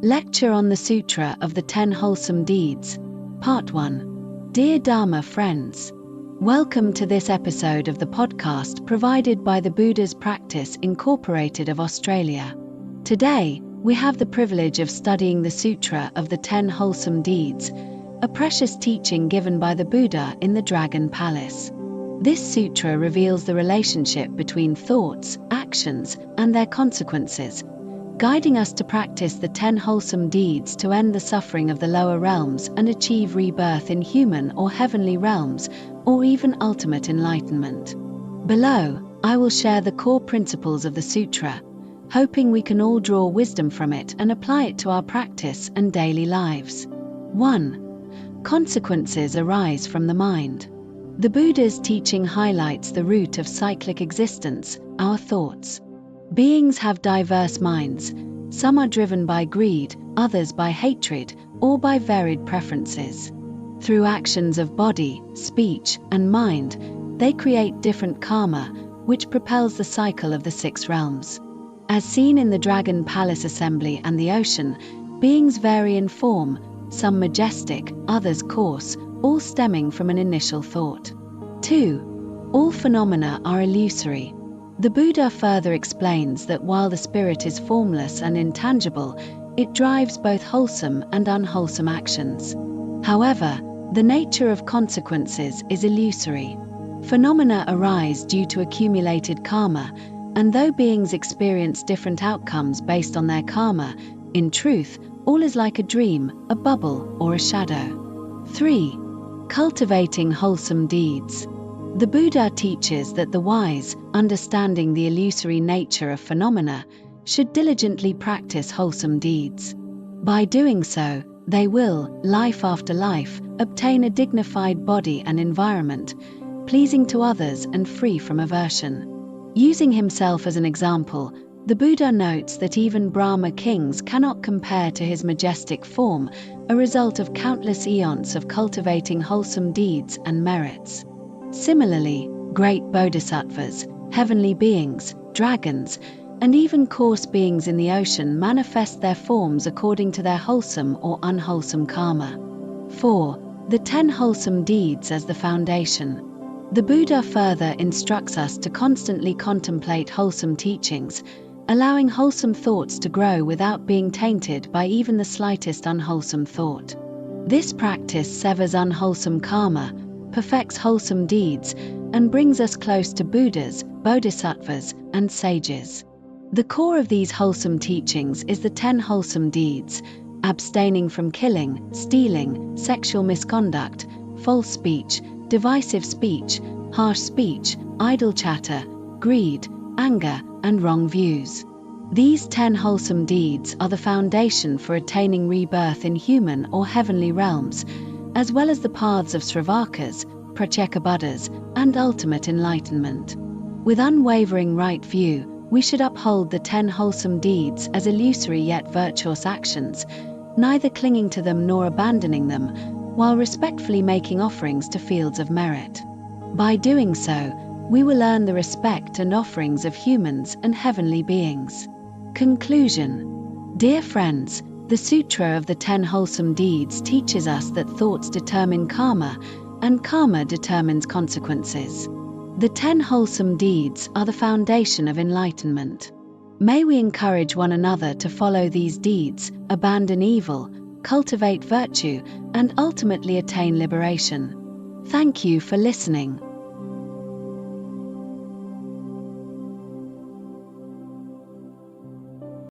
Lecture on the Sutra of the 10 Wholesome Deeds, Part 1. Dear Dharma friends, welcome to this episode of the podcast provided by the Buddha's Practice Incorporated of Australia. Today, we have the privilege of studying the Sutra of the 10 Wholesome Deeds, a precious teaching given by the Buddha in the Dragon Palace. This sutra reveals the relationship between thoughts, actions, and their consequences, guiding us to practice the 10 wholesome deeds to end the suffering of the lower realms and achieve rebirth in human or heavenly realms, or even ultimate enlightenment. Below, I will share the core principles of the sutra, hoping we can all draw wisdom from it and apply it to our practice and daily lives. 1. Consequences arise from the mind. The Buddha's teaching highlights the root of cyclic existence, our thoughts. Beings have diverse minds. Some are driven by greed, others by hatred, or by varied preferences. Through actions of body, speech, and mind, they create different karma, which propels the cycle of the 6 realms. As seen in the Dragon Palace Assembly and the ocean, beings vary in form, some majestic, others coarse, all stemming from an initial thought. 2. All phenomena are illusory. The Buddha further explains that while the spirit is formless and intangible, it drives both wholesome and unwholesome actions. However, the nature of consequences is illusory. Phenomena arise due to accumulated karma, and though beings experience different outcomes based on their karma, in truth, all is like a dream, a bubble, or a shadow. 3. Cultivating wholesome deeds. The Buddha teaches that the wise, understanding the illusory nature of phenomena, should diligently practice wholesome deeds. By doing so, they will, life after life, obtain a dignified body and environment, pleasing to others and free from aversion. Using himself as an example, the Buddha notes that even Brahma kings cannot compare to his majestic form, a result of countless eons of cultivating wholesome deeds and merits. Similarly, great bodhisattvas, heavenly beings, dragons, and even coarse beings in the ocean manifest their forms according to their wholesome or unwholesome karma. 4. The 10 wholesome deeds as the foundation. The Buddha further instructs us to constantly contemplate wholesome teachings, allowing wholesome thoughts to grow without being tainted by even the slightest unwholesome thought. This practice severs unwholesome karma, perfects wholesome deeds, and brings us close to Buddhas, bodhisattvas, and sages. The core of these wholesome teachings is the 10 wholesome deeds: abstaining from killing, stealing, sexual misconduct, false speech, divisive speech, harsh speech, idle chatter, greed, anger, and wrong views. These 10 wholesome deeds are the foundation for attaining rebirth in human or heavenly realms, as well as the paths of Sravakas, Pratyekabuddhas, and ultimate enlightenment. With unwavering right view, we should uphold the 10 wholesome deeds as illusory yet virtuous actions, neither clinging to them nor abandoning them, while respectfully making offerings to fields of merit. By doing so, we will earn the respect and offerings of humans and heavenly beings. Conclusion. Dear friends, the Sutra of the 10 Wholesome Deeds teaches us that thoughts determine karma, and karma determines consequences. The 10 wholesome deeds are the foundation of enlightenment. May we encourage one another to follow these deeds, abandon evil, cultivate virtue, and ultimately attain liberation. Thank you for listening.